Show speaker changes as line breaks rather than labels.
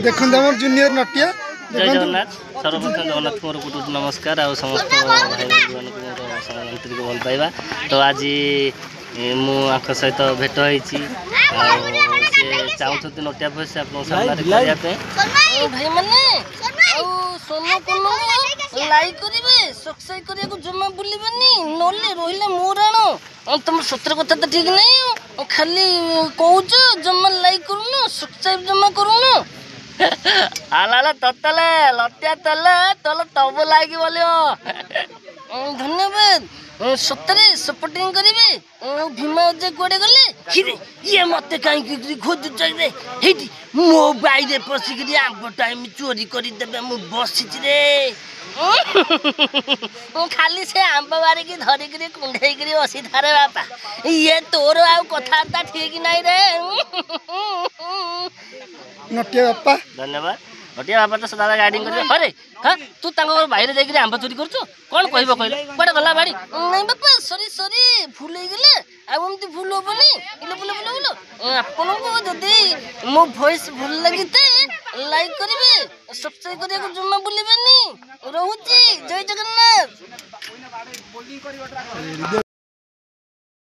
देखो जूनियर नटिया
जय जगन्नाथ सर्वप्रथम जगन्नाथ मोर कुटुंब नमस्कार आ समस्त भाई बहन मोर आंतरिक भल पाइबा तो आज मुझ सहित भेट होती चाहते नटिया भोस आप सामने भाई मैंने सोनो को लाइक करेंगे सब्सक्राइब करने जमा बुलवानी नले रही मोर आण तुम सतर कथा तो ठीक नहीं खाली कौच जमा लाइक करूनु सब्सक्राइब जमा करूनु आला ततले लतिया तले तले तब लाइक बोलियो धन्यवाद सतरे सपोर्टिंग करेंगे भीमा अजय कुआडे गले हिरे ये मते कहीं खोज चाहिए हेटी मो बाइरे पसिक आम टाइम चोरी कर देबे मु बसी रे खाली से आंब बारिकी धरिकी कुंडे बसी थारे बापा ये तोर आ कथा ठीक नहीं रे
नटिया बापा
धन्यवाद नटिया बापा तो सदा गाइडिंग कर अरे हाँ तू बाहर जाकर आंब चोरी कर कौन कह कह गला बाड़ी नहीं बापा सरी सरी भूल हो गले आमती भूल हेनी बुल बुल बुल बुल आपन को जदि मो वॉइस भूल लगी लाइक करेंगे सब्सक्राइब करने जमा बुलवानी रोचे जय जगन्नाथ।